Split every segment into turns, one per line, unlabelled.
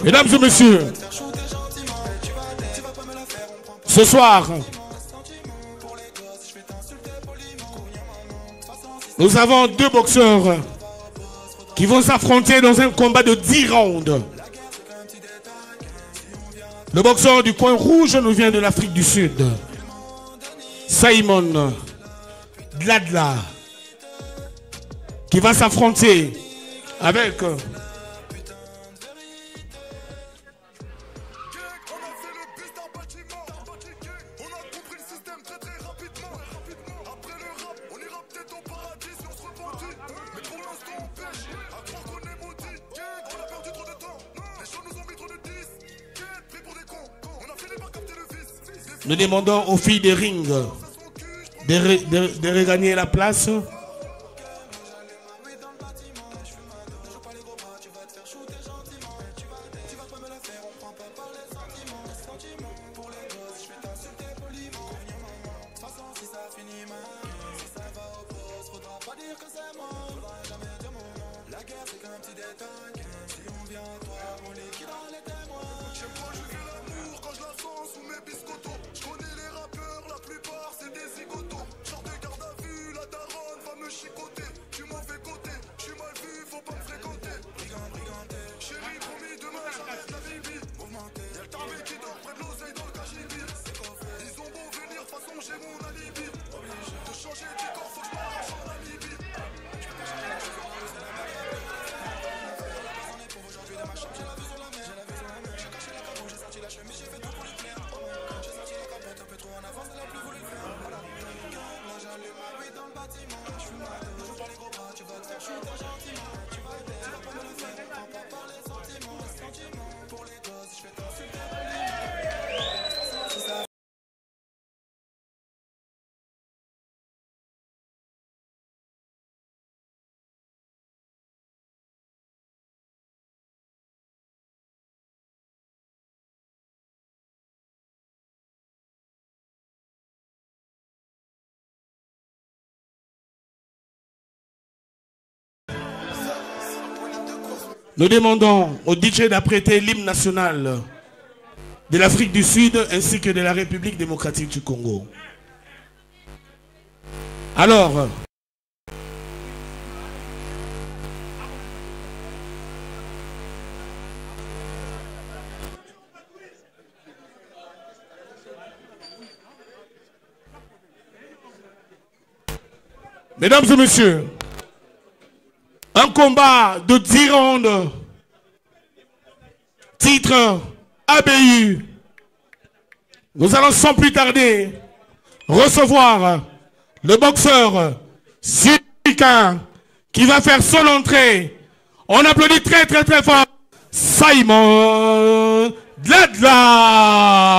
Mesdames et messieurs, ce soir, nous avons deux boxeurs qui vont s'affronter dans un combat de 10 rounds. Le boxeur du coin rouge nous vient de l'Afrique du Sud. Simon Dladla, qui va s'affronter avec nous demandons aux filles des rings de regagner la place. Nous demandons au DJ d'apprêter l'hymne national de l'Afrique du Sud ainsi que de la République démocratique du Congo. Alors, mesdames et messieurs, un combat de 10 rounds, titre ABU. Nous allons sans plus tarder recevoir le boxeur sud-africain qui va faire son entrée. On applaudit très très très fort Simon Dladla.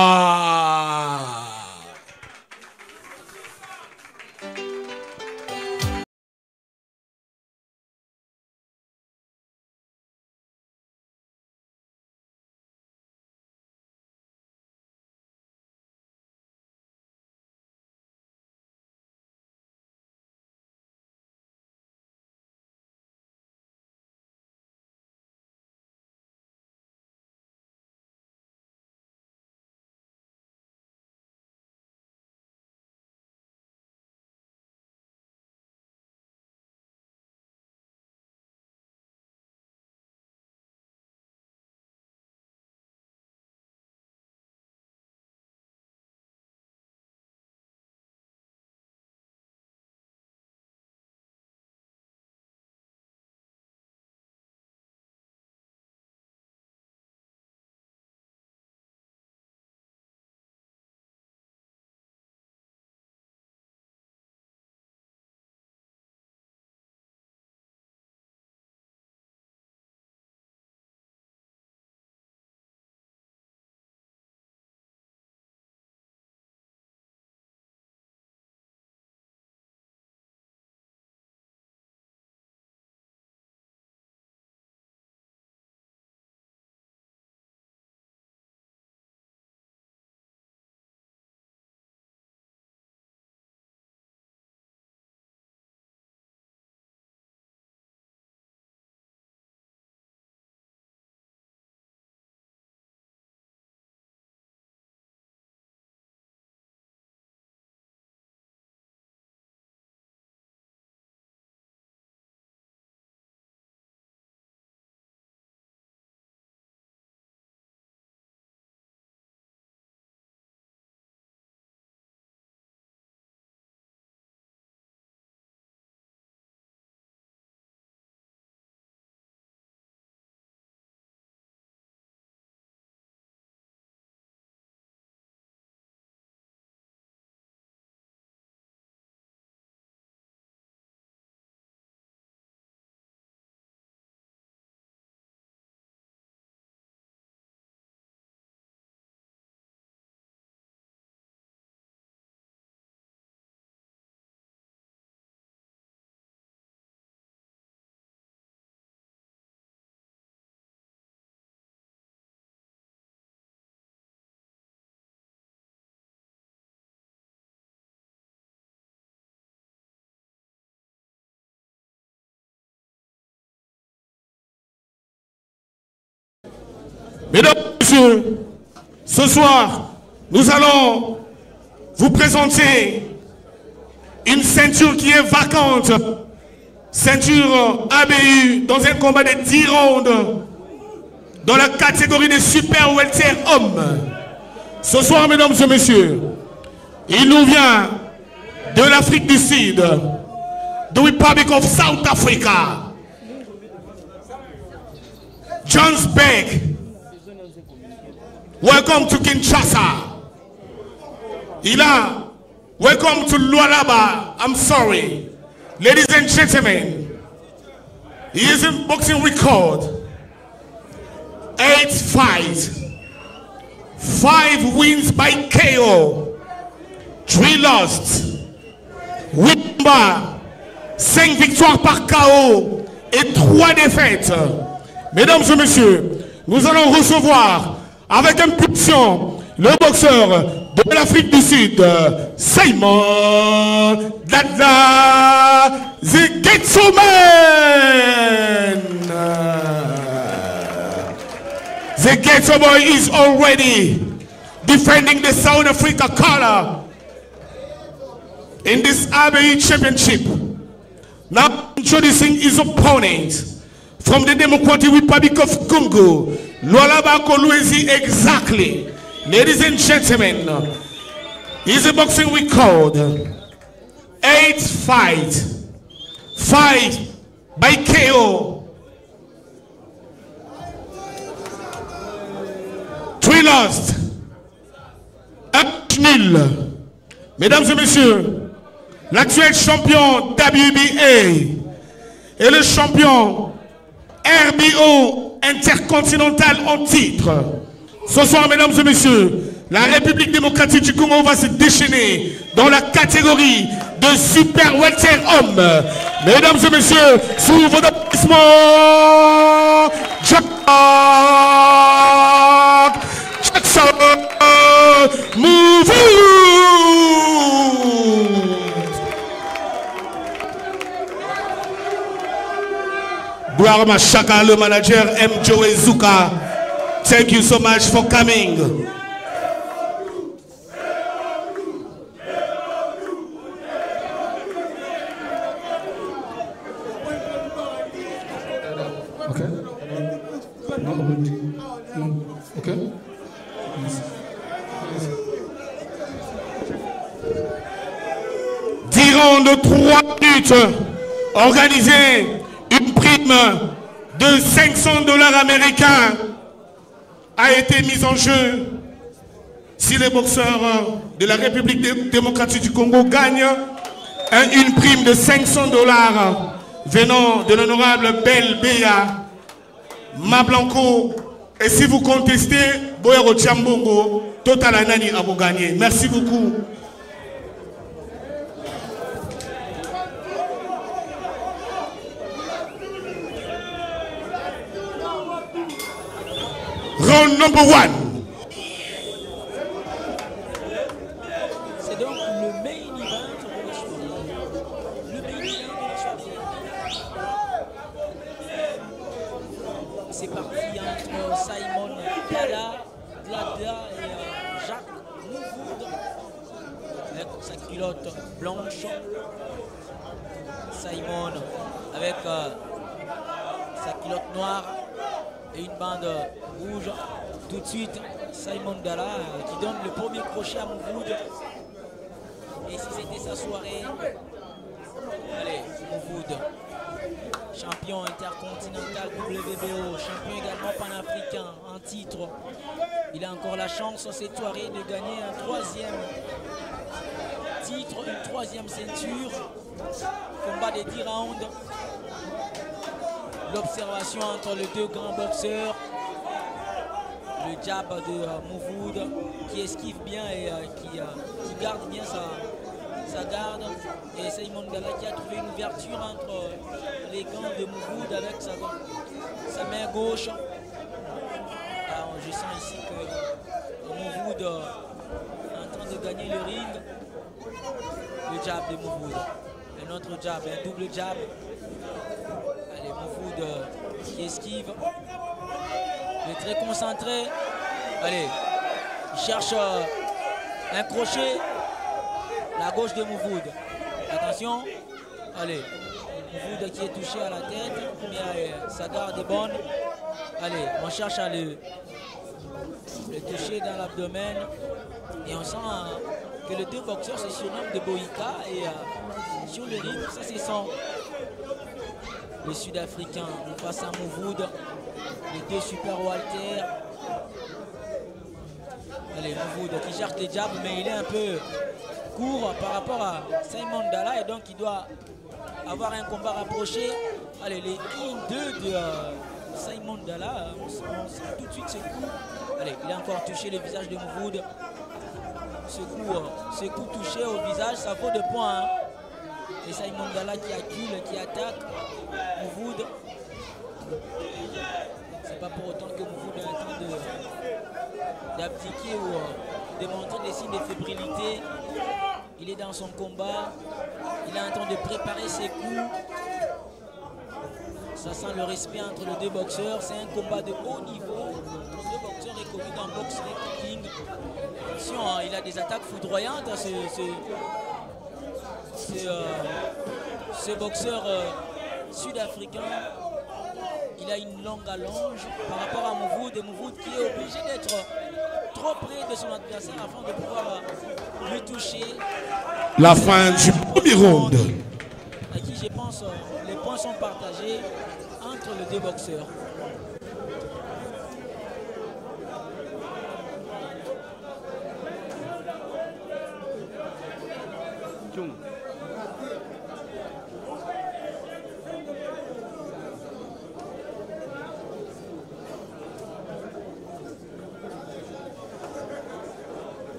Mesdames et messieurs, ce soir, nous allons vous présenter une ceinture qui est vacante. Ceinture ABU dans un combat de 10 rounds dans la catégorie des super welter hommes. Ce soir, mesdames et messieurs, il nous vient de l'Afrique du Sud, the Republic of South Africa. Johannesburg. Welcome to Kinshasa. Welcome to Lualaba. I'm sorry. Ladies and gentlemen, he is in boxing record. 8 fights, 5 wins by KO, 3 lost, 8 combats, 5 victoires par KO et 3 défaites. Mesdames et messieurs, nous allons recevoir avec impulsion le boxeur de l'Afrique du Sud, Simon Dada the Ghetto Man. The Ghetto Boy is already defending the South Africa color in this ABU championship. Now introducing his opponent from the Democratic Republic of Congo, Lualaba Kolwezi exactly. Ladies and gentlemen, he's a boxing record. 8 fights, 5 by KO, 3 lost, 1 nul. Mesdames et messieurs, l'actuel champion WBA et le champion RBO intercontinental en titre. Ce soir, mesdames et messieurs, la République démocratique du Congo va se déchaîner dans la catégorie de super welter homme. Mesdames et messieurs, sous vos applaudissements, Jack Jackson Move. Gloire Machaka, le manager M. Joe Zuka. Thank you so much for coming.
Okay. Okay.
10 rounds de 3 minutes. Organisé une prime de $500 américains a été mise en jeu. Si les boxeurs de la République démocratique du Congo gagnent une prime de $500 venant de l'honorable Bel Beya Mablanco. Et si vous contestez, Boyero Tchambongo, Total Anani a vous gagné. Merci beaucoup. Round number 1.
C'est donc le main event de la soirée. Le main event de la soirée. C'est parti entre Simon Dada et Jacques Mouvoud avec sa culotte blanche. Simon avec sa culotte noire et une bande rouge. Tout de suite, Simon Dada qui donne le premier crochet à Mouvoud. Et si c'était sa soirée, allez, Mouvoud, champion intercontinental WBO, champion également panafricain en titre. Il a encore la chance cette soirée de gagner un 3e titre, une 3e ceinture. Combat des 10 rounds. L'observation entre les deux grands boxeurs. Le jab de Mouvoud qui esquive bien et qui garde bien sa garde. Et Simon Dada qui a trouvé une ouverture entre les gants de Mouvoud avec sa main gauche. Alors je sens ici que Mouvoud est en train de gagner le ring. Le jab de Mouvoud. Un autre jab, un double jab. Allez, Mouvoud qui esquive. Il est très concentré. Allez, il cherche un crochet. La gauche de Mouvoud. Attention. Allez, Mouvoud qui est touché à la tête. Mais sa garde est bonne. Allez, on cherche à le toucher dans l'abdomen. Et on sent que les deux boxeurs se surnomment de Boïka. Et sur le ring, ça c'est son. Le Sud-Africain face à Mouvoud. Les deux super Walter. Allez, Mouvoud qui cherche les jabs, mais il est un peu court par rapport à Simon Dala. Et donc il doit avoir un combat rapproché. Allez, les 1-2 de Simon Dala. On sent tout de suite ce coup. Allez, il a encore touché le visage de Mouvoud. Ce coup touché au visage, ça vaut 2 points. Hein. Et Simon Dala qui accule, qui attaque Mouvoud. C'est pas pour autant que Mouvoud est en train d'abdiquer ou démontrer des signes de fébrilité. Il est dans son combat. Il est en train de préparer ses coups. Ça sent le respect entre les deux boxeurs. C'est un combat de haut niveau. Entre deux boxeurs reconnus dans Box King. Attention, hein, il a des attaques foudroyantes. Ce boxeur sud-africain. Il a une longue allonge par rapport à Mouvoud. Et Mouvoud qui est obligé d'être trop près de son adversaire afin de pouvoir le toucher.
La fin du premier round.
À qui je pense les points sont partagés entre les deux boxeurs.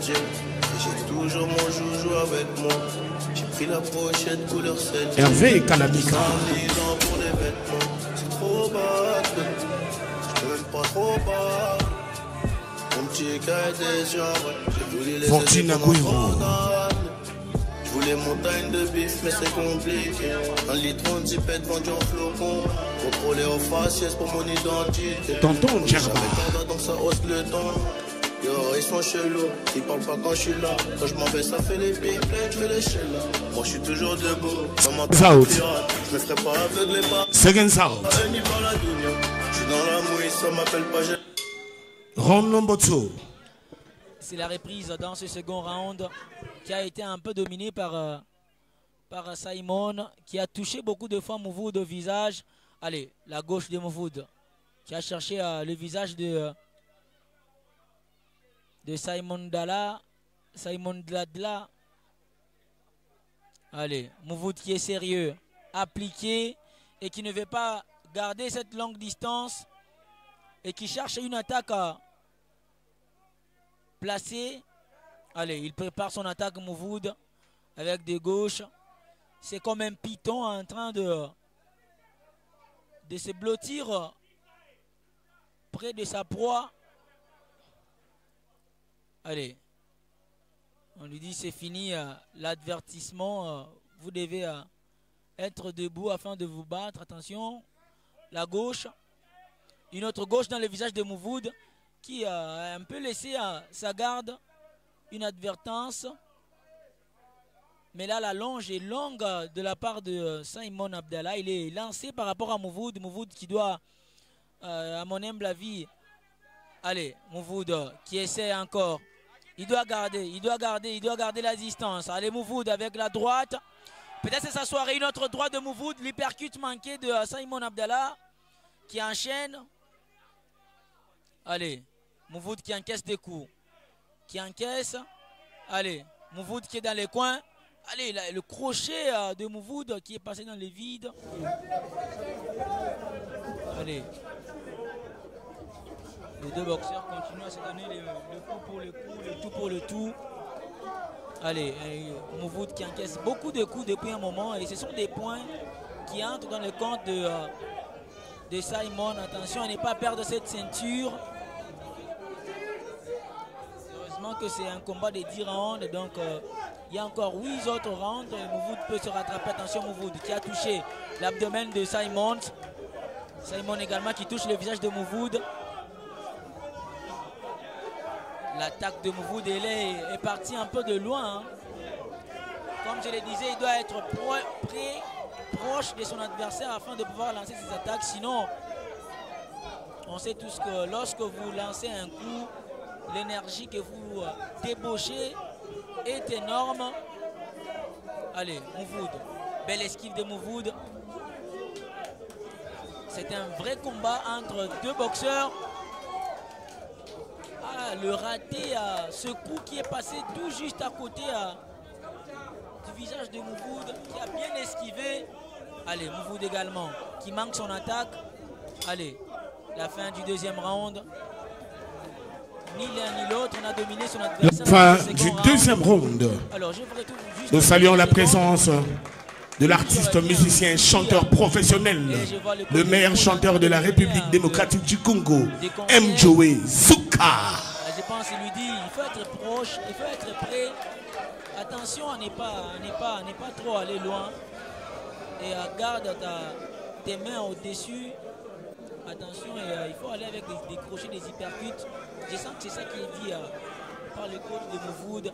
J'ai toujours mon joujou avec moi. J'ai pris la pochette couleur 7.
Hervé et Kanabika.
Pour les vêtements, c'est trop bas. Je peux même pas trop bas. Mon petit cahier des gens, j'ai voulu les
Fortune Agüero.
Je voulais montagne de bif, mais c'est compliqué. Un litre de zipette vendu en flocon. Contrôlé au faciès pour mon identité.
Tonton Djerba.
Donc ça hausse le temps. Yo, ils sont chelous, ils parlent pas quand je suis là. Quand je m'en vais, ça fait les pieds, je fais les chelous. Moi, je suis toujours debout. Je me ferai pas aveugler par.
Second out.
Je suis dans la mouille, ça m'appelle pas.
Round number 2.
C'est la reprise dans ce second round qui a été un peu dominé par Simon, qui a touché beaucoup de fois Mouvoud au visage. Allez, la gauche de Mouvoud qui a cherché le visage de Simon Dala. Simon Dladla. Allez, Mouvoud qui est sérieux, appliqué et qui ne veut pas garder cette longue distance et qui cherche une attaque placée. Allez, il prépare son attaque Mouvoud avec des gauches. C'est comme un python en train de se blottir près de sa proie. Allez, on lui dit c'est fini l'advertissement, vous devez être debout afin de vous battre. Attention, la gauche, une autre gauche dans le visage de Mouvoud qui a un peu laissé sa garde, une advertence. Mais là la longe est longue de la part de Simon Abdallah. Il est lancé par rapport à Mouvoud. Mouvoud qui doit, à mon humble avis, allez, Mouvoud qui essaie encore. Il doit garder la distance. Allez, Mouvoud avec la droite. Peut-être c'est sa soirée, une autre droite de Mouvoud. L'hypercute manqué de Simon Abdallah qui enchaîne. Allez, Mouvoud qui encaisse des coups. Qui encaisse. Allez, Mouvoud qui est dans les coins. Allez, le crochet de Mouvoud qui est passé dans le vide. Allez. Les deux boxeurs continuent à se donner le coup pour le coup, le tout pour le tout. Allez, Mouvoud qui encaisse beaucoup de coups depuis un moment. Et ce sont des points qui entrent dans le compte de Simon. Attention à ne pas perdre cette ceinture. Heureusement que c'est un combat de 10 rounds. Donc, Il y a encore 8 autres rounds. Mouvoud peut se rattraper. Attention, Mouvoud qui a touché l'abdomen de Simon. Simon également qui touche le visage de Mouvoud. L'attaque de Mouvoud est partie un peu de loin. Hein. Comme je le disais, il doit être proche de son adversaire afin de pouvoir lancer ses attaques. Sinon, on sait tous que lorsque vous lancez un coup, l'énergie que vous débauchez est énorme. Allez, Mouvoud. Belle esquive de Mouvoud. C'est un vrai combat entre deux boxeurs. Ah, le raté, ce coup qui est passé tout juste à côté du visage de Mouvoud, qui a bien esquivé. Allez, Mouvoud également, qui manque son attaque. Allez, la fin du deuxième round. Ni l'un ni l'autre, on a dominé son adversaire.
La fin du deuxième round.
Alors, je voudrais tout juste...
Nous saluons la présence de l'artiste, musicien, chanteur professionnel, le meilleur chanteur de la République démocratique du Congo, Mjoe Zuka.
Je pense qu'il lui dit, il faut être proche, il faut être prêt. Attention à ne pas trop aller loin. Et garde tes mains au-dessus. Attention, il faut aller avec des crochets, des hypercutes. Je sens que c'est ça qui est dit par le coach de Mouvoud.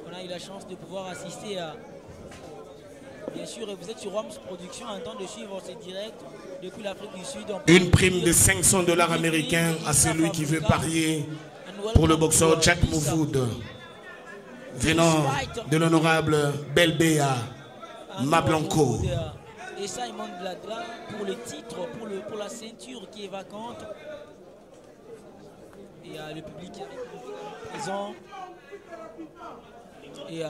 On a eu la chance de pouvoir assister à... Bien sûr, vous êtes sur Roms Production en train de suivre ces directs depuis l'Afrique du Sud.
Une prime de 500 $ américains à celui qui veut parier pour le boxeur Jack Mouvoud, venant de l'honorable Belbea Mablanco.
Et Simon Bladla pour le titre, pour la ceinture qui est vacante. Et le public est présent. Et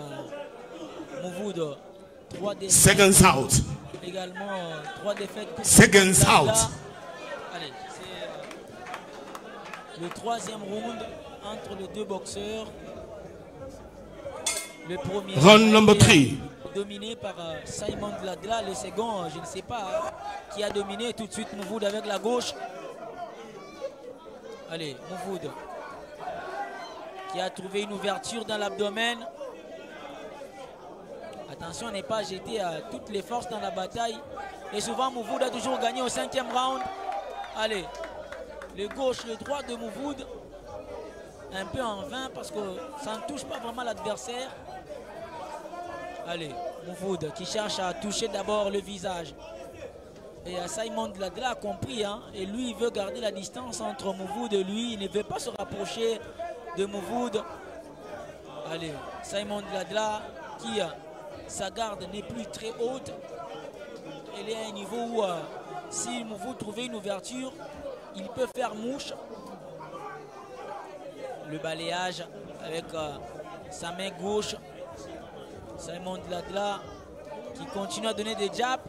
Mouvoud, 3 défaites.
Seconds out.
Également 3 défaites.
Seconds out.
Allez, c'est le troisième round entre les deux boxeurs. Le premier
round number 3.
Dominé par Simon Bladla. Le second, je ne sais pas qui a dominé. Tout de suite Mouvoud avec la gauche. Allez, Mouvoud qui a trouvé une ouverture dans l'abdomen. Attention à ne pas jeter toutes les forces dans la bataille. Et souvent Mouvoud a toujours gagné au 5e round. Allez, le gauche, le droit de Mouvoud. Un peu en vain parce que ça ne touche pas vraiment l'adversaire. Allez, Mouvoud qui cherche à toucher d'abord le visage. Et Simon Bladla a compris, hein, et lui il veut garder la distance entre Mouvoud et lui. Il ne veut pas se rapprocher de Mouvoud. Allez, Simon Bladla qui, sa garde n'est plus très haute. Elle est à un niveau où si Mouvoud trouvait une ouverture, il peut faire mouche. Le balayage avec sa main gauche. Simon Bladla qui continue à donner des jabs.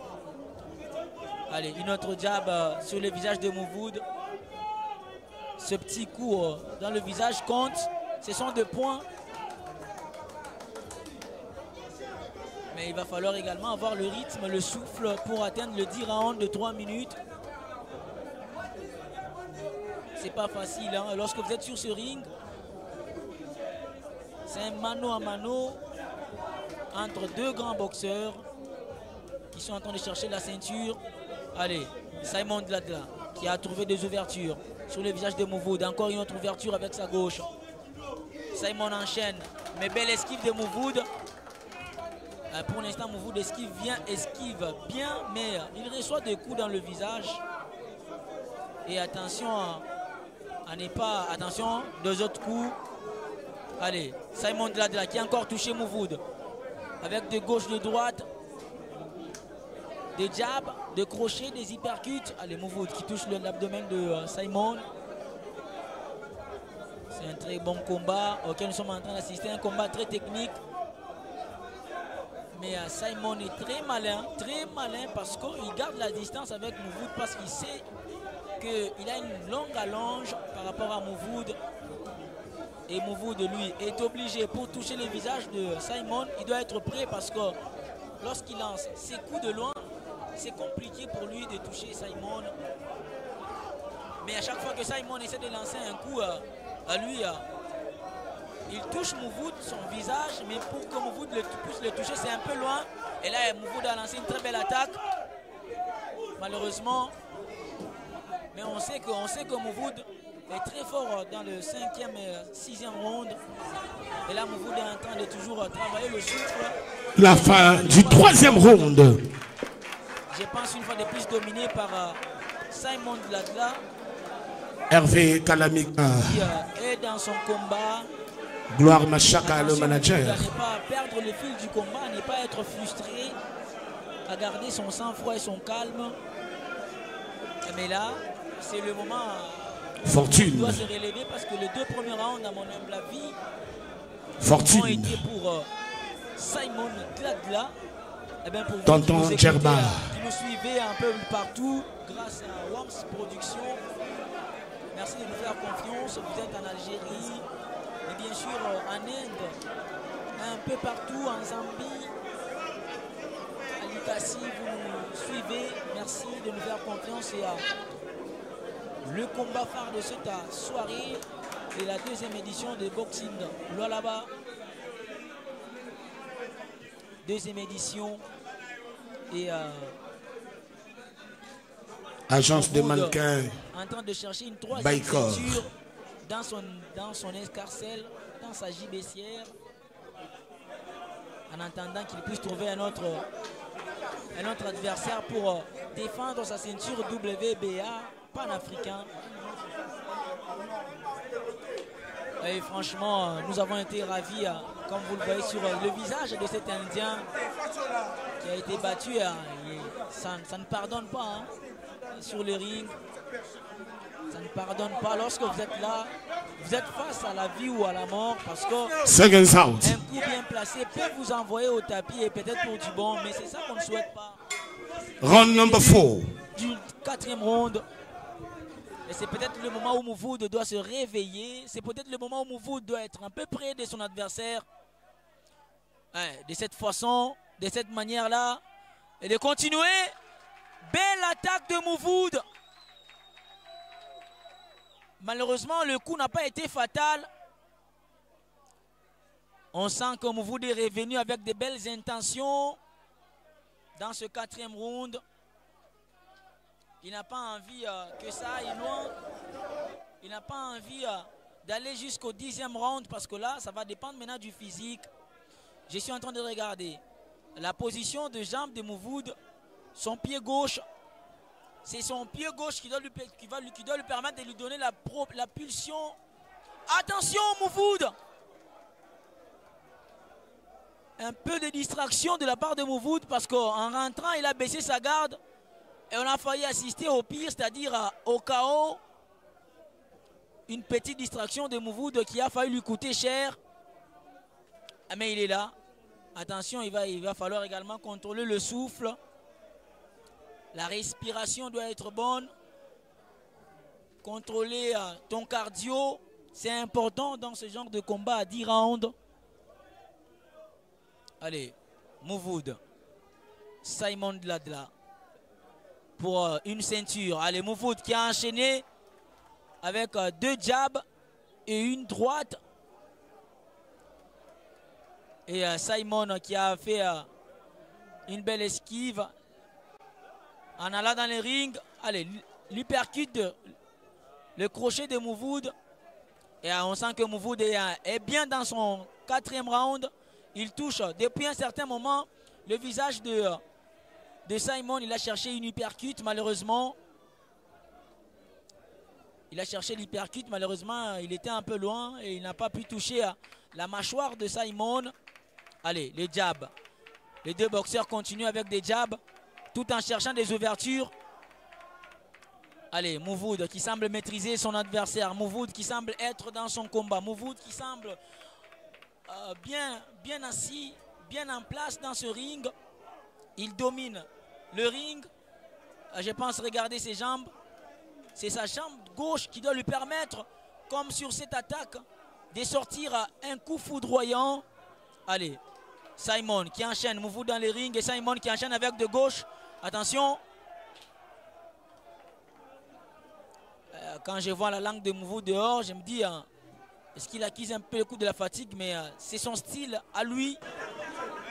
Allez, une autre jab sur le visage de Mouvoud. Ce petit coup dans le visage compte. Ce sont 2 points. Mais il va falloir également avoir le rythme, le souffle pour atteindre le 10 rounds de 3 minutes. C'est pas facile, hein. Lorsque vous êtes sur ce ring, c'est un mano à mano entre 2 grands boxeurs qui sont en train de chercher la ceinture. Allez, Simon Bladla qui a trouvé des ouvertures sur le visage de Mouvoud. Encore une autre ouverture avec sa gauche. Simon enchaîne, mais belle esquive de Mouvoud. Pour l'instant, Mouvoud esquive bien, mais il reçoit des coups dans le visage. Et attention à ne pas... Attention, 2 autres coups. Allez, Simon Bladla qui a encore touché Mouvoud. Avec de gauche, de droite. Des jabs, des crochets, des hypercutes. Allez, Mouvoud qui touche l'abdomen de Simon. C'est un très bon combat auquel nous sommes en train d'assister. Un combat très technique. Mais Simon est très malin parce qu'il garde la distance avec Mouvoud parce qu'il sait qu'il a une longue allonge par rapport à Mouvoud. Et Mouvoud, lui, est obligé pour toucher le visage de Simon. Il doit être prêt parce que lorsqu'il lance ses coups de loin, c'est compliqué pour lui de toucher Simon. Mais à chaque fois que Simon essaie de lancer un coup à lui, Il touche Mouvoud, son visage, mais pour que Mouvoud puisse le toucher, c'est un peu loin. Et là, Mouvoud a lancé une très belle attaque. Malheureusement, mais on sait que Mouvoud est très fort dans le 5e et 6e round. Et là, Mouvoud est en train de toujours travailler le souffle.
La fin du 3e round.
Je pense une fois de plus dominé par Simon Dladla.
Hervé Kalamika.
Qui est dans son combat.
Gloire Machaka, le manager.
À ne pas perdre le fil du combat, à ne pas être frustré, à garder son sang-froid et son calme. Mais là, c'est le moment
Fortune.
Il doit se relever parce que les 2 premiers rounds, à mon humble avis,
Fortune.
ont été pour Simon Dladla. Eh bien pour vous
Tonton
qui
Djerba.
qui nous suivez un peu partout grâce à Worms Productions. Merci de nous faire confiance. Vous êtes en Algérie, et bien sûr en Inde, un peu partout, en Zambie, à Lukassi, vous nous suivez. Merci de nous faire confiance. Et le combat phare de cette soirée, c'est la 2e édition de Boxing Lualaba. 2e édition. Et
Agence de mannequins.
En train de chercher une 3e
Baïkor.
ceinture dans son escarcelle, dans sa gibecière, en attendant qu'il puisse trouver un autre adversaire pour défendre sa ceinture WBA panafricain. Et franchement, nous avons été ravis, comme vous le voyez sur le visage de cet Indien qui a été battu. Ça ne pardonne pas hein, sur le ring. Ça ne pardonne pas lorsque vous êtes là. Vous êtes face à la vie ou à la mort parce que
Seconds out.
un coup bien placé peut vous envoyer au tapis et peut-être pour du bon, mais c'est ça qu'on ne souhaite pas.
Round number 4.
Du 4e round. Et c'est peut-être le moment où Mouvoud doit se réveiller. C'est peut-être le moment où Mouvoud doit être un peu près de son adversaire. Ouais, de cette façon, de cette manière-là. Et de continuer. Belle attaque de Mouvoud. Malheureusement, le coup n'a pas été fatal. On sent que Mouvoud est revenu avec de belles intentions dans ce 4e round. Il n'a pas envie que ça aille loin. Il n'a pas envie d'aller jusqu'au 10e round parce que là, ça va dépendre maintenant du physique. Je suis en train de regarder la position de jambe de Mouvoud. Son pied gauche, c'est son pied gauche qui doit lui permettre de lui donner la pulsion. Attention Mouvoud! Un peu de distraction de la part de Mouvoud parce qu'en rentrant, il a baissé sa garde. Et on a failli assister au pire, c'est-à-dire au chaos. Une petite distraction de Mouvoud qui a failli lui coûter cher. Mais il est là. Attention, il va falloir également contrôler le souffle. La respiration doit être bonne. Contrôler ton cardio, c'est important dans ce genre de combat à 10 rounds. Allez, Mouvoud. Simon Dladla. Pour une ceinture. Allez, Mouvoud qui a enchaîné avec 2 jabs et une droite. Et Simon qui a fait une belle esquive en allant dans les rings. Allez, l'hypercute, le crochet de Mouvoud. Et on sent que Mouvoud est bien dans son 4e round. Il touche depuis un certain moment le visage de Simon. Il a cherché une hypercute malheureusement. Il a cherché l'hypercute malheureusement. Il était un peu loin et il n'a pas pu toucher la mâchoire de Simon. Allez, les jabs. Les 2 boxeurs continuent avec des jabs tout en cherchant des ouvertures. Allez, Mouvoud qui semble maîtriser son adversaire. Mouvoud qui semble être dans son combat. Mouvoud qui semble bien assis, bien en place dans ce ring. Il domine le ring. Je pense regarder ses jambes. C'est sa jambe gauche qui doit lui permettre, comme sur cette attaque, de sortir un coup foudroyant. Allez, Simon qui enchaîne, Mouvoud dans les rings et Simon qui enchaîne avec de gauche. Attention. Quand je vois la langue de Mouvoud dehors, je me dis, Est-ce qu'il acquise un peu le coup de la fatigue, mais c'est son style à lui,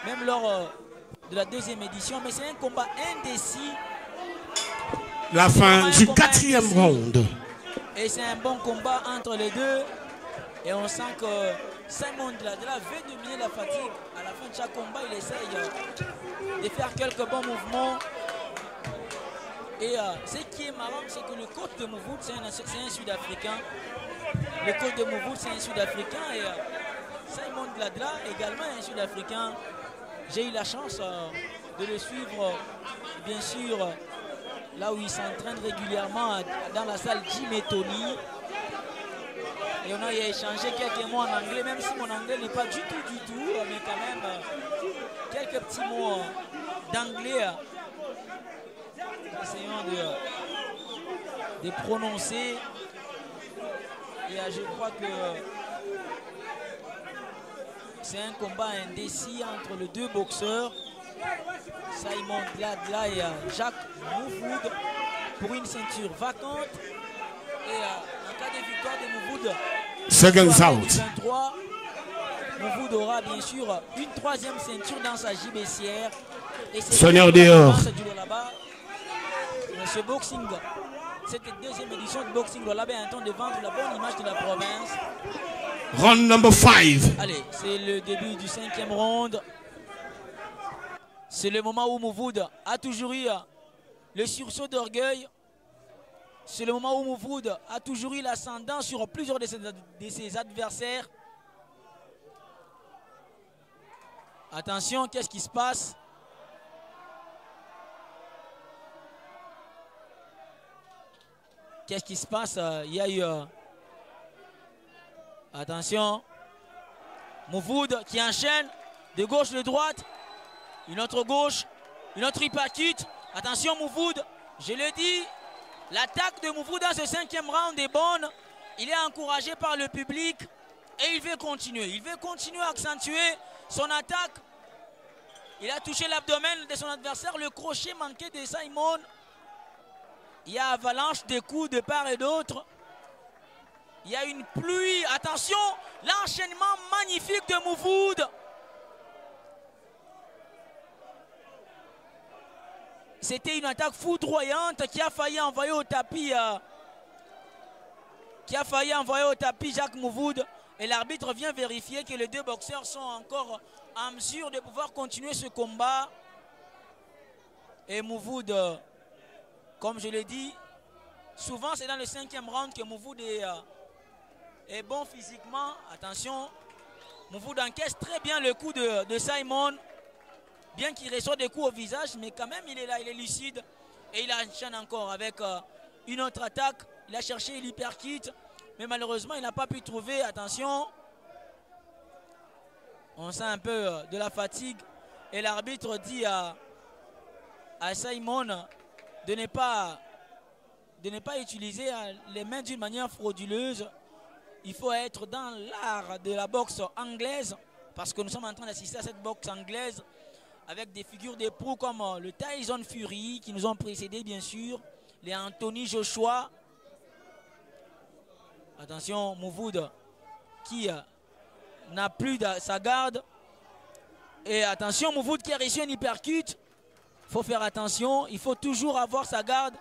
même lors de la deuxième édition. Mais c'est un combat indécis.
La fin du 4e round.
Et c'est un bon combat entre les deux. Et on sent que Simon Dladla veut dominer la fatigue. À la fin de chaque combat, il essaye de faire quelques bons mouvements. Et ce qui est marrant, c'est que le coach de Mouvoud, c'est un Sud-Africain. Le coach de Mouvoud, c'est un Sud-Africain. Et Simon Dladla, également un Sud-Africain. J'ai eu la chance de le suivre, bien sûr, là où il s'entraîne régulièrement dans la salle Jim et Tony. Et on a échangé quelques mots en anglais, même si mon anglais n'est pas du tout, mais quand même quelques petits mots d'anglais. Essayons de prononcer. Et je crois que c'est un combat indécis entre les deux boxeurs, Simon Dladla et Jacques Mouvoud, pour une ceinture vacante. Et en cas de victoire de Mouvoud,
Seconds out.
23, Mouvoud aura bien sûr une 3e ceinture dans sa JBCR. Et c'est
Sonneur dehors.
Ce boxing, cette deuxième édition de Boxing Lullaby a intenté de vendre la bonne image de la province.
Round number 5.
Allez, c'est le début du 5e round. C'est le moment où Mouvoud a toujours eu le sursaut d'orgueil. C'est le moment où Mouvoud a toujours eu l'ascendant sur plusieurs de ses adversaires. Attention, qu'est-ce qui se passe? Qu'est-ce qui se passe? Il y a eu... attention. Mouvoud qui enchaîne de gauche, de droite. Une autre gauche. Une autre hypercute. Attention Mouvoud. Je le dis. L'attaque de Mouvoud dans ce 5e round est bonne. Il est encouragé par le public. Et il veut continuer. Il veut continuer à accentuer son attaque. Il a touché l'abdomen de son adversaire. Le crochet manqué de Simon. Il y a avalanche de coups de part et d'autre. Il y a une pluie. Attention, l'enchaînement magnifique de Mouvoud. C'était une attaque foudroyante qui a failli envoyer au tapis. Jacques Mouvoud. Et l'arbitre vient vérifier que les deux boxeurs sont encore en mesure de pouvoir continuer ce combat. Et Mouvoud... comme je l'ai dit, souvent c'est dans le 5e round que Mouvoud est bon physiquement. Attention, Mouvoud encaisse très bien le coup de Simon. Bien qu'il reçoit des coups au visage, mais quand même il est là, il est lucide. Et il enchaîne encore avec une autre attaque. Il a cherché l'hyperkit, mais malheureusement il n'a pas pu trouver. Attention, on sent un peu de la fatigue. Et l'arbitre dit à Simon... de ne pas utiliser les mains d'une manière frauduleuse. Il faut être dans l'art de la boxe anglaise, parce que nous sommes en train d'assister à cette boxe anglaise avec des figures de proue comme le Tyson Fury qui nous ont précédés bien sûr, les Anthony Joshua. Attention, Mouvoud qui n'a plus sa garde. Et attention, Mouvoud qui a reçu un hypercute. Il faut faire attention, il faut toujours avoir sa garde.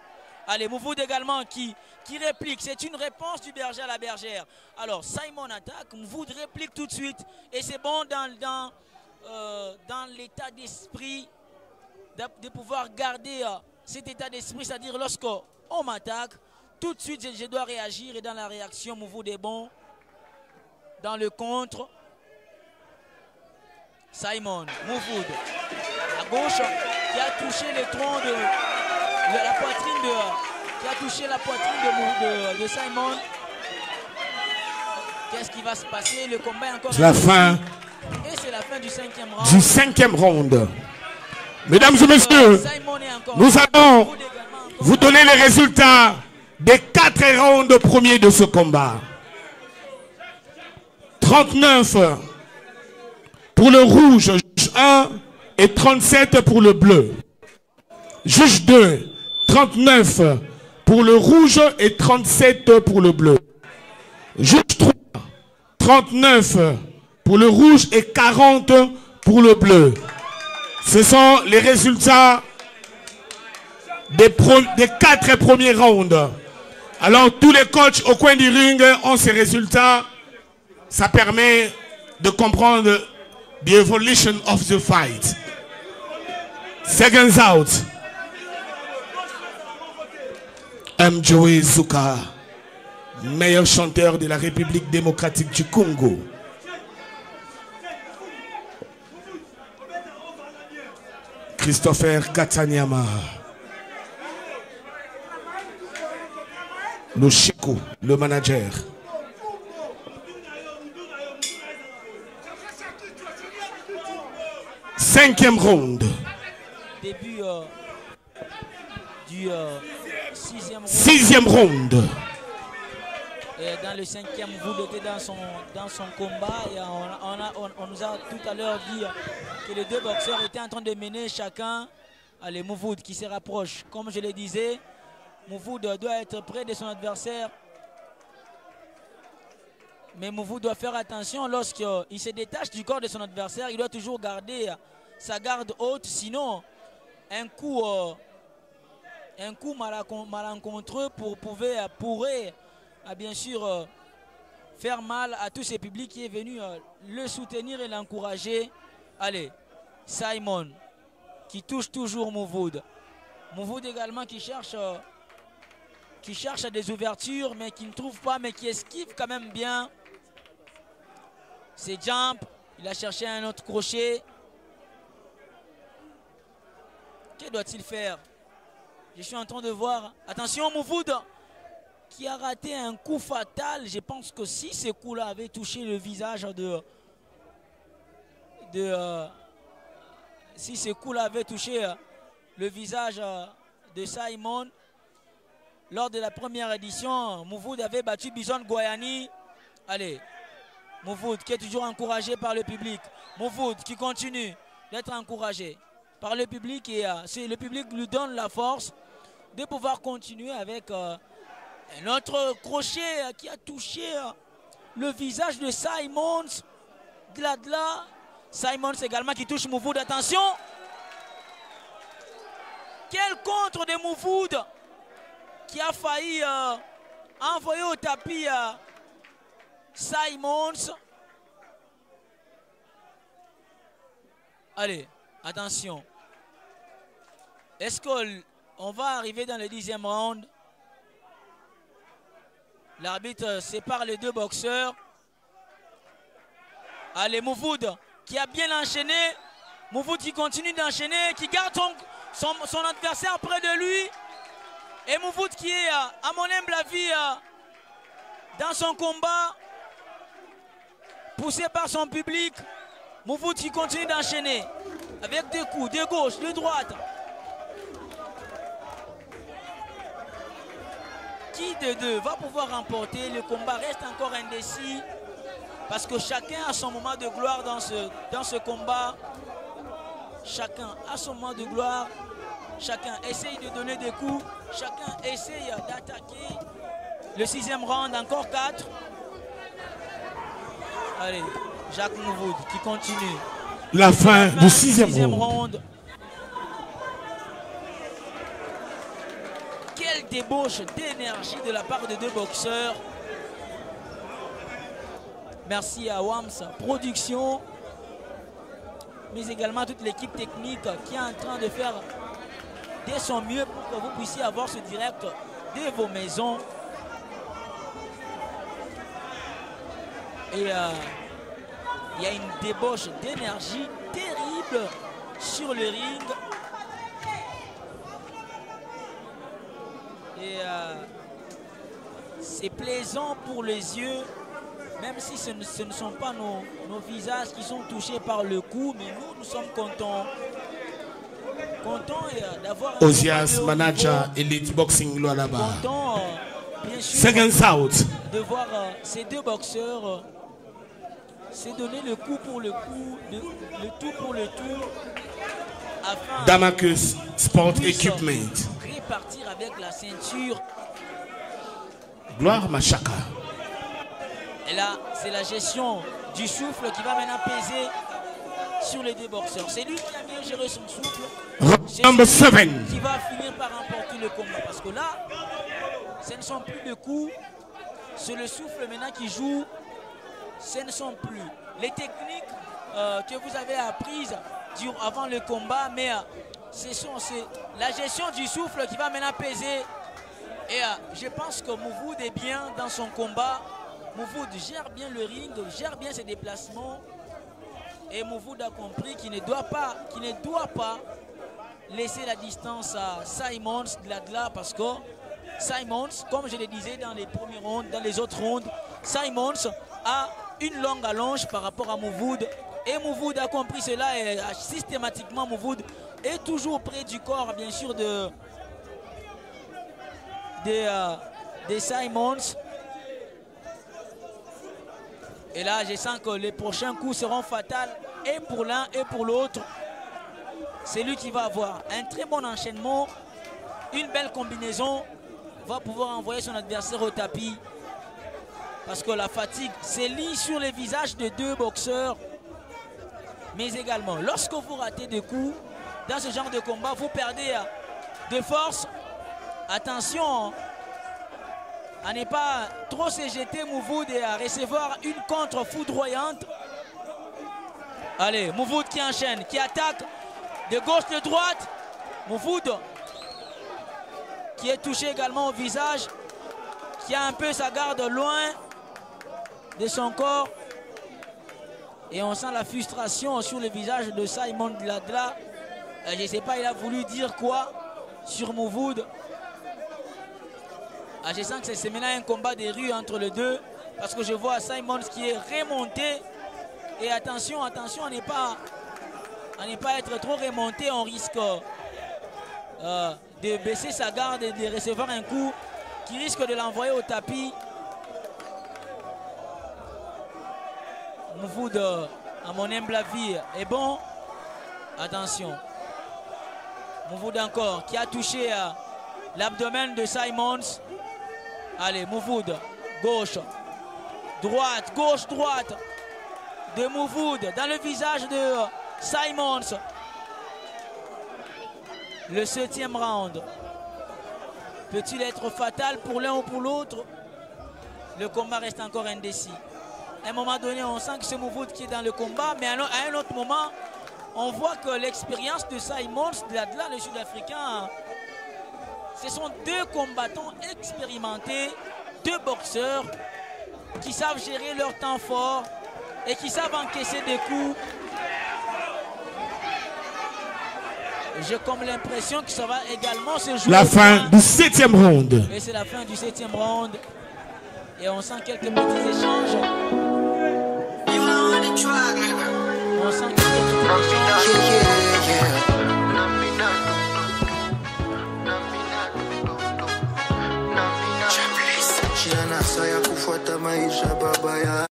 Allez, Mouvoud également qui réplique. C'est une réponse du berger à la bergère. Alors, Simon attaque, Mouvoud réplique tout de suite. Et c'est bon dans l'état d'esprit de pouvoir garder cet état d'esprit. C'est-à-dire lorsqu'on m'attaque, tout de suite je dois réagir. Et dans la réaction, Mouvoud est bon. Dans le contre, Simon, Mouvoud, à gauche, qui a touché le tronc de la poitrine qui a touché la poitrine de Simon. Qu'est-ce qui va se passer? Le combat est encore...
C'est la fin.
Et c'est la fin du 5e round.
Du 5e round. Mesdames et messieurs, nous allons vous donner les résultats des 4 rounds premiers de ce combat. 39 pour le rouge, juge 1 et 37 pour le bleu. Juge 2, 39 pour le rouge et 37 pour le bleu. Juge 3, 39 pour le rouge et 40 pour le bleu. Ce sont les résultats des 4 premiers rounds. Alors tous les coachs au coin du ring ont ces résultats. Ça permet de comprendre the evolution of the fight. Seconds out. Joey Zuka, meilleur chanteur de la République démocratique du Congo. Christopher Katanyama. Le Chico, le manager. Cinquième round.
Début du sixième round. Et dans le cinquième, vous était dans son combat. Et on nous a tout à l'heure dit que les deux boxeurs étaient en train de mener chacun. Allez, Mouvoud qui se rapproche. Comme je le disais, Mouvoud doit être près de son adversaire. Mais Mouvoud doit faire attention lorsqu'il se détache du corps de son adversaire. Il doit toujours garder sa garde haute. Sinon, un coup malencontreux pourrait bien sûr faire mal à tous ces publics qui est venu le soutenir et l'encourager. Allez, Simon qui touche toujours Mouvoud. Mouvoud également qui cherche des ouvertures mais qui ne trouve pas, mais qui esquive quand même bien. C'est jump, il a cherché un autre crochet. Que doit-il faire? Je suis en train de voir. Attention, Mouvoud qui a raté un coup fatal. Je pense que si ce coup-là avait touché le visage si ce coup-là avait touché le visage de Simon, lors de la première édition, Mouvoud avait battu Bison Goyani. Allez, Mouvoud qui est toujours encouragé par le public. Mouvoud qui continue d'être encouragé par le public et le public lui donne la force de pouvoir continuer avec un autre crochet qui a touché le visage de Simons. Gladla. Simons également qui touche Mouvoud. Attention. Quel contre de Mouvoud qui a failli envoyer au tapis Simons. Allez, attention. Est-ce qu'on va arriver dans le 10e round? L'arbitre sépare les deux boxeurs. Allez, Mouvoud qui a bien enchaîné. Mouvoud qui continue d'enchaîner, qui garde son adversaire près de lui. Et Mouvoud qui est, à mon humble avis, dans son combat, poussé par son public. Mouvoud qui continue d'enchaîner avec des coups de gauche, de droite. Qui des deux va pouvoir remporter? Le combat reste encore indécis parce que chacun a son moment de gloire dans ce combat. Chacun a son moment de gloire. Chacun essaye de donner des coups. Chacun essaye d'attaquer. Le 6e round, encore 4. Allez, Jacques Mouvoud qui continue.
La fin du 6e
round. Quelle débauche d'énergie de la part des deux boxeurs. Merci à Wams Production, mais également à toute l'équipe technique qui est en train de faire de son mieux pour que vous puissiez avoir ce direct de vos maisons. Et il y a une débauche d'énergie terrible sur le ring. Et c'est plaisant pour les yeux, même si ce ne sont pas nos visages qui sont touchés par le coup, mais nous sommes contents. Contents d'avoir
Ozias, manager, Elite Boxing Lualaba.
Contents, bien sûr, de voir ces deux boxeurs se donner le coup pour le coup, le tout pour le tout, afin
Damacus Sport Equipment.
Répartir avec la ceinture.
Gloire Machaka.
Et là, c'est la gestion du souffle qui va maintenant peser sur les deux boxeurs. C'est lui qui a bien géré son souffle.
Number 7.
Qui va finir par remporter le combat. Parce que là, ce ne sont plus de coups. C'est le souffle maintenant qui joue. Ce ne sont plus les techniques que vous avez apprises avant le combat. Mais c'est la gestion du souffle qui va maintenant peser. Et je pense que Mouvoud est bien dans son combat. Mouvoud gère bien le ring, gère bien ses déplacements. Et Mouvoud a compris qu'il ne doit pas laisser la distance à Simons Gladla, parce que Simons, comme je le disais dans les premiers rounds, dans les autres rounds, Simons a une longue allonge par rapport à Mouvoud. Et Mouvoud a compris cela et systématiquement Mouvoud est toujours près du corps, bien sûr, des Simons. Et là, je sens que les prochains coups seront fatals et pour l'un et pour l'autre. C'est lui qui va avoir un très bon enchaînement, une belle combinaison, va pouvoir envoyer son adversaire au tapis. Parce que la fatigue s'élit sur les visages de deux boxeurs. Mais également, lorsque vous ratez des coups, dans ce genre de combat, vous perdez de force. Attention à ne pas trop se jeter Mouvoud et à recevoir une contre foudroyante. Allez, Mouvoud qui enchaîne, qui attaque de gauche, de droite. Mouvoud qui est touché également au visage, qui a un peu sa garde loin de son corps. Et on sent la frustration sur le visage de Simon Gladla. Je ne sais pas, il a voulu dire quoi sur Mouvoud. Je sens que c'est maintenant un combat des rues entre les deux. Parce que je vois Simons qui est remonté. Et attention, attention à ne pas être trop remonté. On risque de baisser sa garde et de recevoir un coup qui risque de l'envoyer au tapis. Mouvoud, à mon humble avis, est bon. Attention. Mouvoud encore qui a touché l'abdomen de Simons. Allez, Mouvoud, gauche, droite, gauche, droite de Mouvoud dans le visage de Simons. Le 7e round. Peut-il être fatal pour l'un ou pour l'autre? Le combat reste encore indécis. À un moment donné, on sent que c'est Mouvoud qui est dans le combat, mais à un autre moment, on voit que l'expérience de Simons, Gladla, le Sud-Africain, ce sont deux combattants expérimentés, deux boxeurs qui savent gérer leur temps fort et qui savent encaisser des coups. J'ai comme l'impression que ça va également se jouer.
La fin du 7e round.
Et c'est la fin du 7e round. Et on sent quelques petits échanges. On sent quelques petits échanges.
Saya kufuata maisha baba ya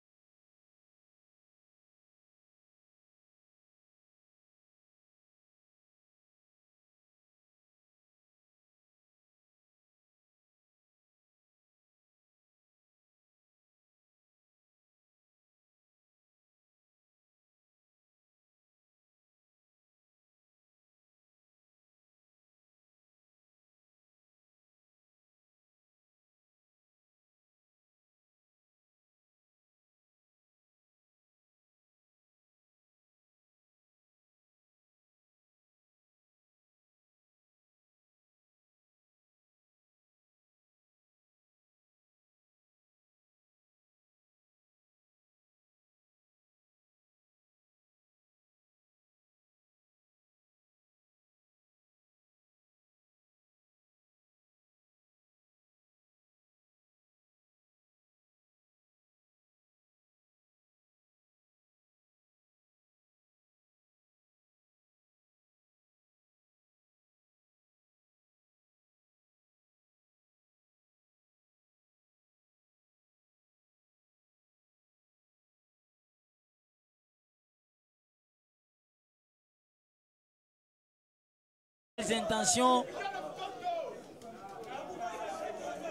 intentions.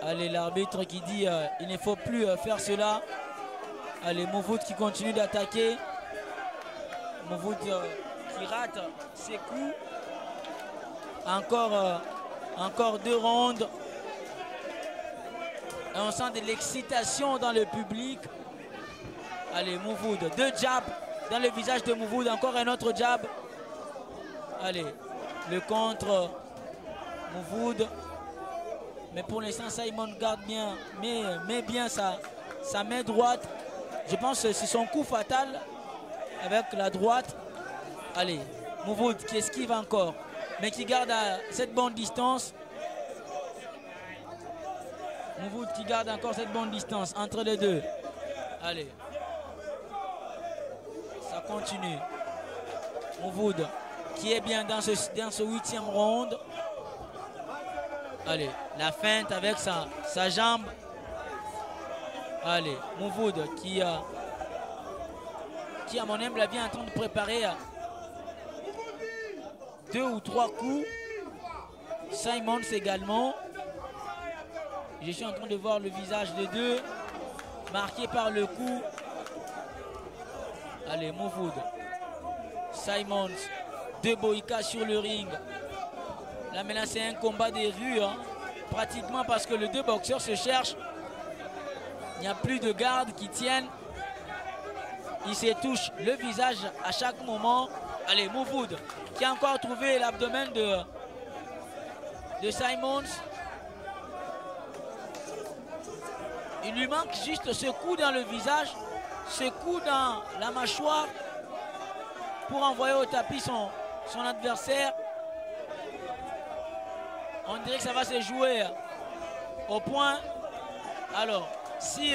Allez, l'arbitre qui dit il ne faut plus faire cela. Allez, Mouvoud qui continue d'attaquer. Mouvoud qui rate ses coups. Encore 2 rounds. Et on sent de l'excitation dans le public. Allez, Mouvoud, 2 jabs dans le visage de Mouvoud. Encore un autre jab. Allez, le contre Mouvoud. Mais pour l'instant, Simon garde bien, met bien sa main droite. Je pense que c'est son coup fatal avec la droite. Allez, Mouvoud qui esquive encore, mais qui garde à cette bonne distance. Mouvoud qui garde encore cette bonne distance entre les deux. Allez. Ça continue. Mouvoud qui est bien dans ce 8e round. Allez, la feinte avec sa jambe. Allez, Mouvoud qui à mon humble avis est en train de préparer 2 ou 3 coups. Simons également. Je suis en train de voir le visage de 2 marqué par le coup. Allez, Mouvoud. Simons, 2 Boïka sur le ring. Là maintenant c'est un combat des rues, hein, pratiquement parce que les 2 boxeurs se cherchent. Il n'y a plus de garde qui tiennent. Ils se touchent le visage à chaque moment. Allez, Mouvoud qui a encore trouvé l'abdomen de Simons. Il lui manque juste ce coup dans le visage, ce coup dans la mâchoire pour envoyer au tapis son adversaire. On dirait que ça va se jouer au point. Alors, si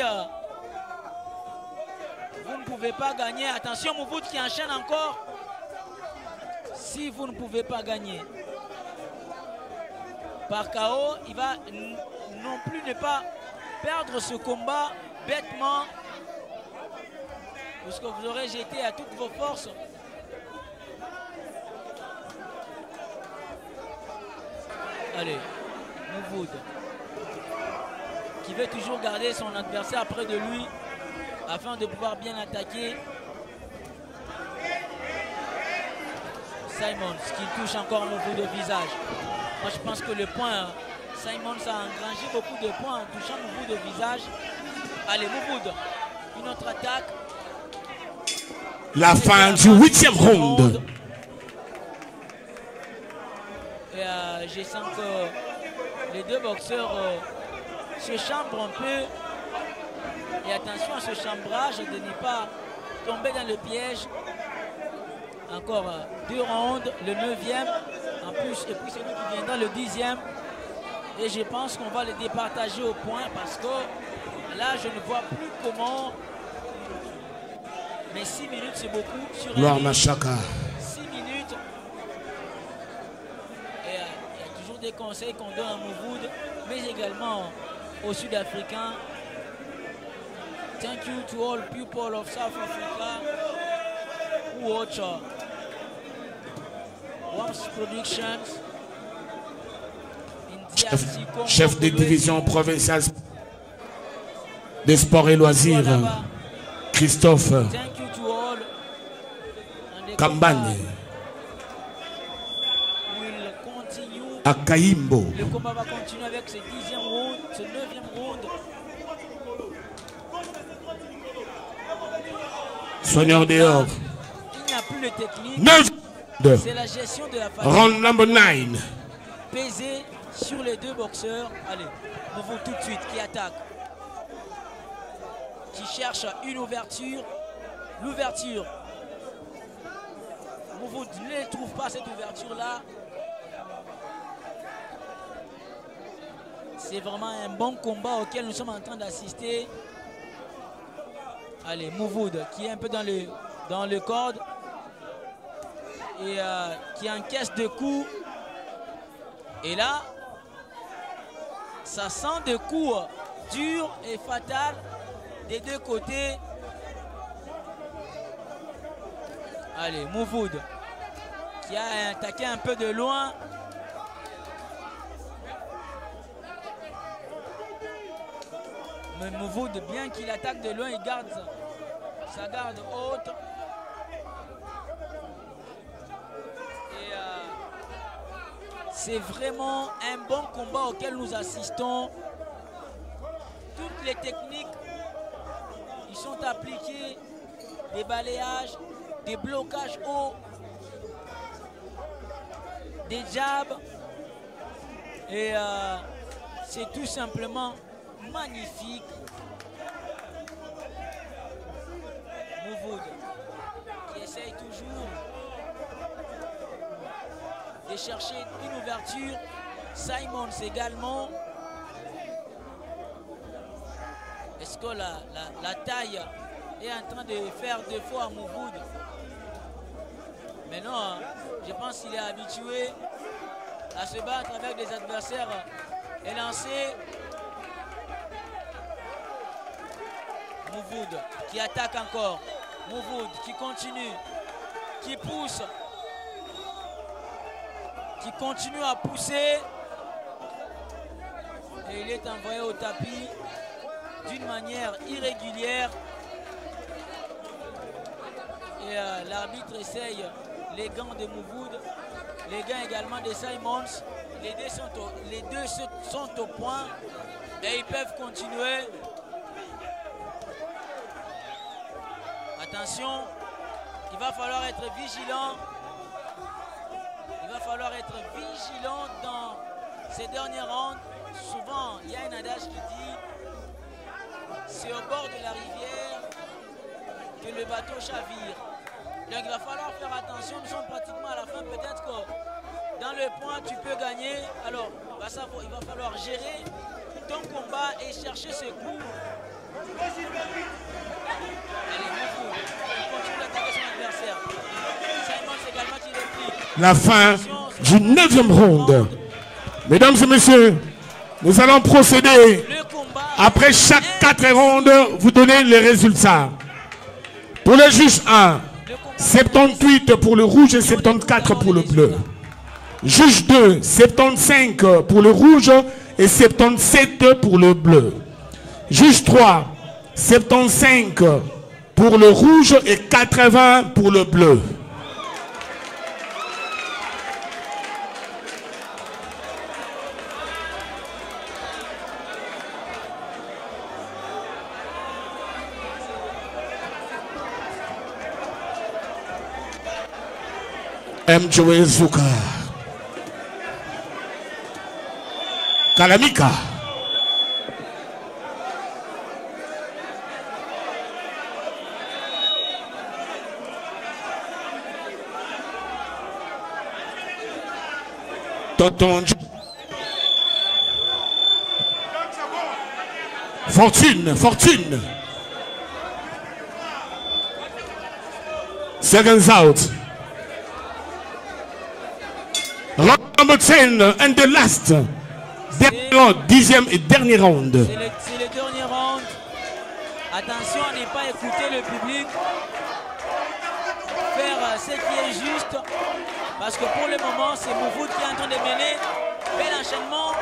vous ne pouvez pas gagner, attention Mouvoud qui enchaîne encore. Si vous ne pouvez pas gagner par KO, il va non plus ne pas perdre ce combat bêtement, parce que vous aurez jeté à toutes vos forces. Allez, Mouvoud qui veut toujours garder son adversaire près de lui afin de pouvoir bien attaquer. Simons qui touche encore Mouvoud au visage. Moi je pense que le point, Simons a engrangé beaucoup de points en touchant Mouvoud au visage. Allez, Mouvoud, une autre attaque.
La fin du 8e round.
Et je sens que les 2 boxeurs se chambrent un peu. Et attention à ce chambrage de ne pas tomber dans le piège. Encore 2 rounds, le 9e en plus, et puis celui qui viendra le 10e. Et je pense qu'on va les départager au point parce que là je ne vois plus comment. Mais 6 minutes c'est beaucoup sur
Gloire Machaka.
6 minutes. Et il y a toujours des conseils qu'on donne à Mouvoud, mais également aux Sud-Africains. Thank you to all people of South Africa who watch Worms Productions.
Chef de division provinciale des sports et loisirs, Christophe Kambani à Kaimbo.
Le combat va continuer avec ce 10e round, ce 9e round.
Soigneur dehors.
Il n'y a plus de technique.
9.
C'est la gestion de la fatigue.
Round number 9.
Pesé sur les 2 boxeurs. Allez, Mouvoud tout de suite qui attaque. Qui cherche une ouverture. L'ouverture. Mouvoud ne trouve pas cette ouverture-là. C'est vraiment un bon combat auquel nous sommes en train d'assister. Allez, Mouvoud qui est un peu dans le code. Et qui encaisse 2 coups. Et là, ça sent des coups durs et fatals des 2 côtés. Allez, Mouvoud qui a attaqué un peu de loin. Mais Mouvoud, bien qu'il attaque de loin, il garde sa garde haute. Et c'est vraiment un bon combat auquel nous assistons. Toutes les techniques qui sont appliquées, des balayages, des blocages hauts, des jabs. Et c'est tout simplement magnifique. Mouvoud qui essaye toujours de chercher une ouverture. Simons également. Est-ce que la taille est en train de faire défaut à Mouvoud? Mais non, je pense qu'il est habitué à se battre avec des adversaires élancés. Mouvoud qui attaque encore. Mouvoud qui continue, qui pousse, qui continue à pousser. Et il est envoyé au tapis d'une manière irrégulière. Et l'arbitre essaye les gants de Mouvoud, les gants également de Simons. Les deux sont au point et ils peuvent continuer. Attention, il va falloir être vigilant. Il va falloir être vigilant dans ces derniers rounds. Souvent, il y a un adage qui dit c'est au bord de la rivière que le bateau chavire. Donc il va falloir faire attention. Nous sommes pratiquement à la fin. Peut-être que dans le point, tu peux gagner. Alors, il va falloir gérer ton combat et chercher ce coup. Allez, Mouvoud, il continue d'attaquer son adversaire. Simons également qui réplique.
La fin du 9e round. Mesdames et messieurs, nous allons procéder. Après chaque 4 rounds, vous donnez les résultats. Pour le juge 1, 78 pour le rouge et 74 pour le bleu. Juge 2, 75 pour le rouge et 77 pour le bleu. Juge 3, 75 pour le rouge et 80 pour le bleu. Mjoe Zuka Kalamika Tonton Fortune Seconds out. Round number 10 and the last. Dixième et dernier round.
C'est le dernier round. Attention à ne pas écouter le public. Faire ce qui est juste. Parce que pour le moment, c'est Mouvoud qui est en train de mener. Bel enchaînement.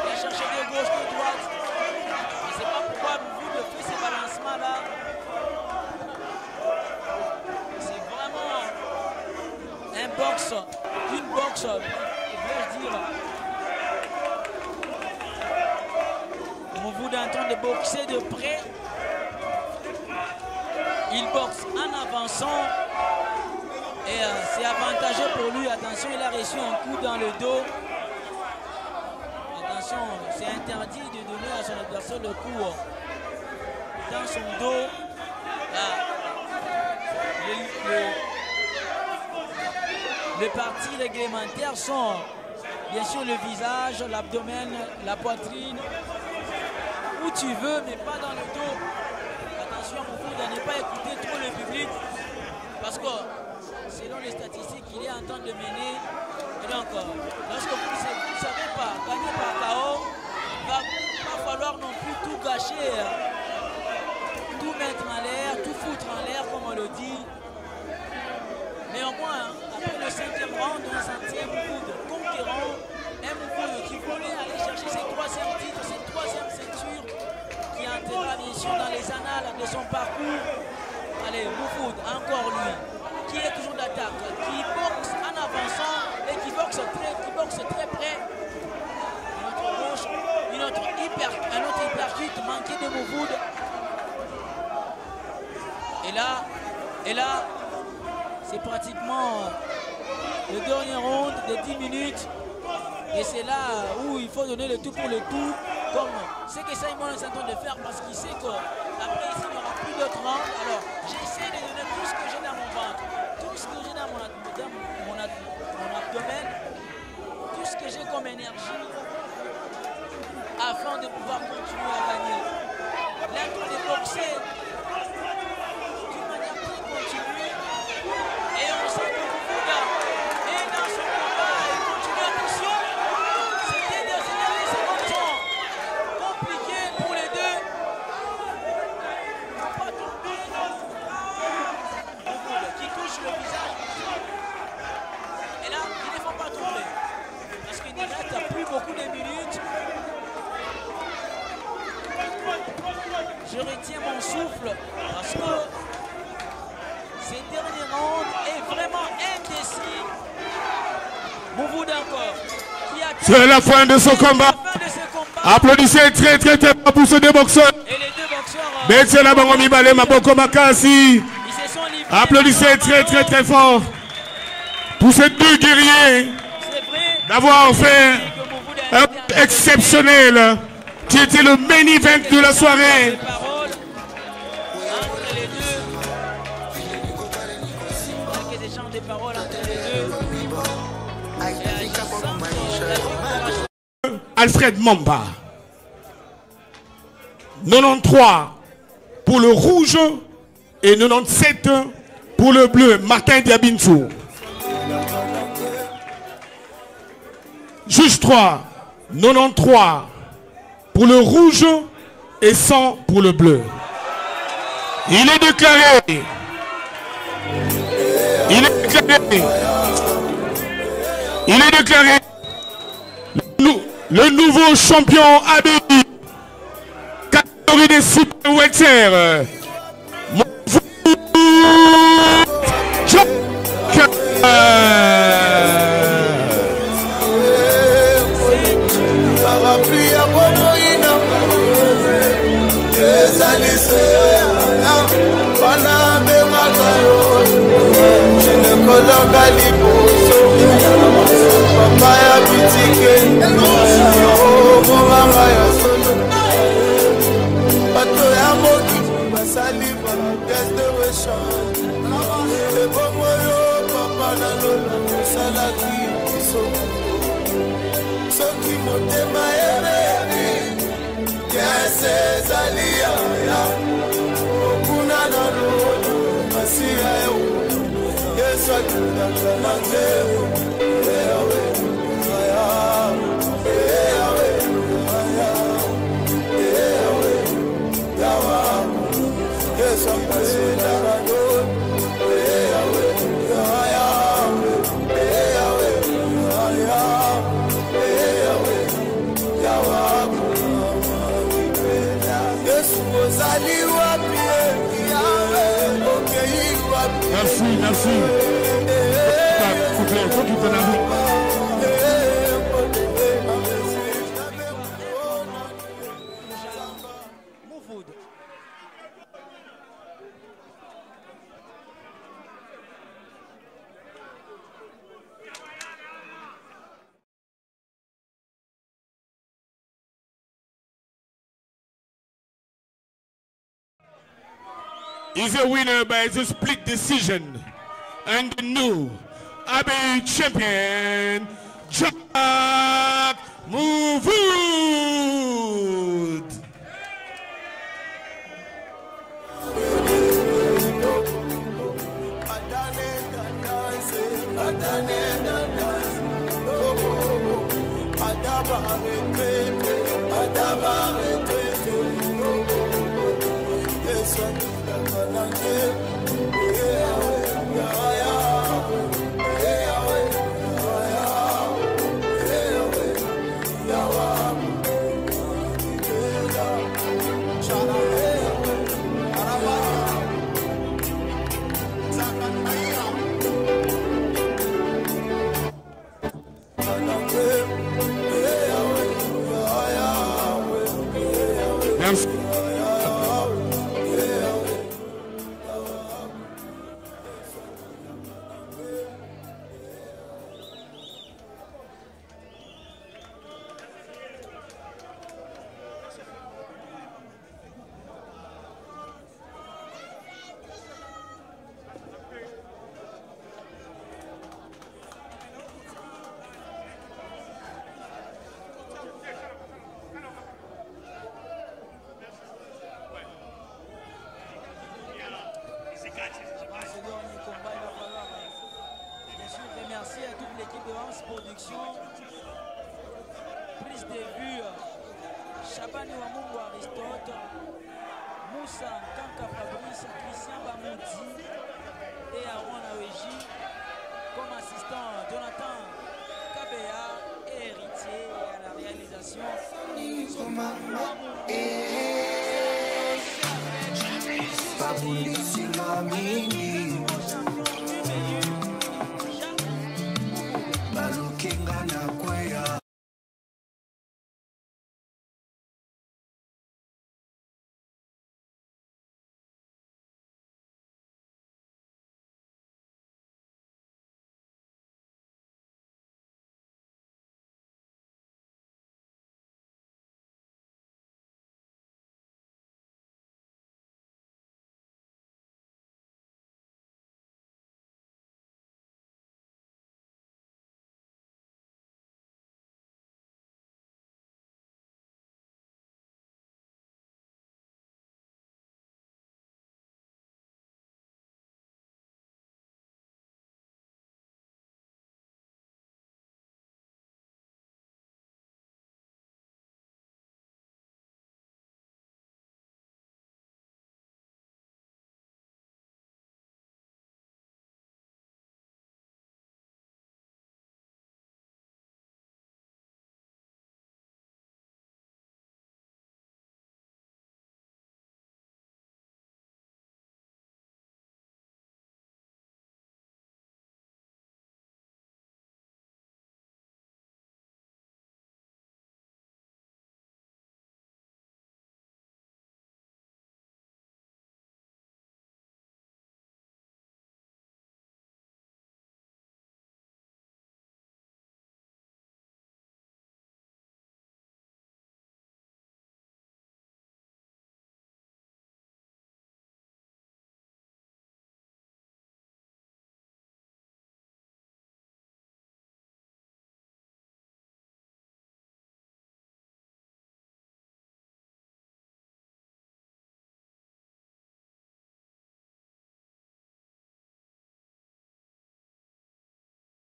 Il a cherché de gauche, de droite. Je ne sais pas pourquoi Mouvoud fait ces balancements-là. C'est vraiment un box. Une boxe, je dire. Mouvoud est en train de boxer de près. Il boxe en avançant. Et c'est avantageux pour lui. Attention, il a reçu un coup dans le dos. Attention, c'est interdit de donner à son adversaire le coup dans son dos. Là, les parties réglementaires sont bien sûr le visage, l'abdomen, la poitrine, où tu veux, mais pas dans le dos. Attention Mouvoud à ne pas écouter trop le public, parce que selon les statistiques, il est en train de mener. Et donc, lorsque vous ne savez pas gagner par KO, il ne va pas falloir non plus tout gâcher, tout mettre en l'air, tout foutre en l'air, comme on le dit. Mais au moins, après le 5e round, on sentit un Mouvoud conquérant, un Mouvoud qui voulait aller chercher ses 3e titres, ses 3e ceintures, qui entrera bien sûr dans les annales de son parcours. Allez, Moufoud, encore lui, qui est toujours d'attaque, qui boxe en avançant et qui boxe très près. Notre gauche, un autre hypercute manqué de Moufoud. Et là, c'est pratiquement le dernier round de 10 minutes. Et c'est là où il faut donner le tout pour le tout, comme ce que Simon est en train de faire, parce qu'il sait qu'après ici, il n'y aura plus d'autres rounds. Alors, j'essaie de donner tout ce que j'ai dans mon ventre, tout ce que j'ai dans mon abdomen, tout ce que j'ai comme énergie, afin de pouvoir continuer à gagner. Là, de boxer d'une manière très continue, et on sent que Moufoud est dans son combat, il continue à mission. C'était des secondes sont compliquées pour les deux. Pas tomber. Moufoud qui touche le visage. Et là, il ne faut pas tomber. Parce qu'il ne reste plus beaucoup de minutes. Je retiens mon souffle parce que ces derniers rounds est vraiment indécis. Moufoud encore.
C'est la fin de ce combat. Applaudissez très très très fort pour ces deux boxeurs.
Et les deux boxeurs.
Betsé la Bangomi Balé Maboko Makasi. Applaudissez très très très fort pour ces deux guerriers d'avoir fait un exceptionnel qui était le main event de la soirée. Alfred Mamba. 93 pour le rouge et 97 pour le bleu. Martin Diabinsou. Juge 3. 93 pour le rouge et 100 pour le bleu. Il est déclaré. Il est déclaré le nouveau champion ABI, catégorie des super welter. Merci. Is a winner by the split decision. And the new ABI champion, Jack Moufoud.
Avant ce dernier combat, il va falloir bien sûr remercier à toute l'équipe de Hans Production. Prise de vue, Chabani Wamungu Aristote, Moussa Kanka Fabrice, Christian Bamouti et Aaron Aweji. Comme assistant, Jonathan Kabea et héritier à la réalisation.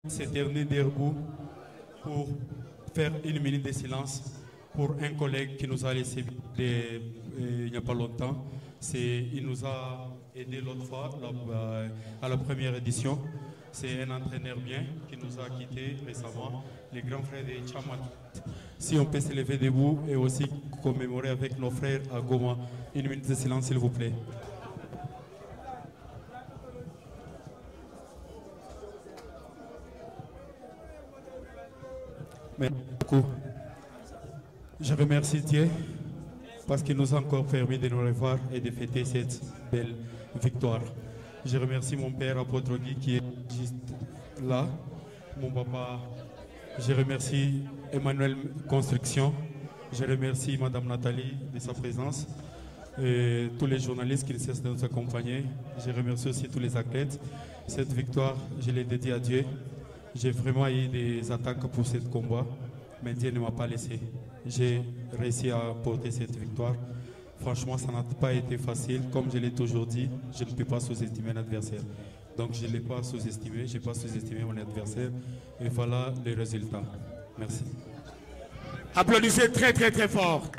Ce dernier debout pour faire une minute de silence pour un collègue qui nous a laissé il n'y a pas longtemps. Il nous a aidé l'autre fois à la première édition. C'est un entraîneur bien qui nous a quittés récemment, les grands frères de Chamat. Si on peut se lever debout et aussi commémorer avec nos frères à Goma. Une minute de silence s'il vous plaît. Merci beaucoup. Je remercie Dieu parce qu'il nous a encore permis de nous revoir et de fêter cette belle victoire. Je remercie mon père apôtre Guy qui est juste là, mon papa. Je remercie Emmanuel Construction. Je remercie Madame Nathalie de sa présence et tous les journalistes qui ne cessent de nous accompagner. Je remercie aussi tous les athlètes. Cette victoire, je l'ai dédiée à Dieu. J'ai vraiment eu des attaques pour ce combat, mais Dieu ne m'a pas laissé. J'ai réussi à porter cette victoire. Franchement, ça n'a pas été facile. Comme je l'ai toujours dit, je ne peux pas sous-estimer un adversaire. Donc je ne l'ai pas sous-estimé, je n'ai pas sous-estimé mon adversaire. Et voilà les résultats. Merci.
Applaudissez très très très fort.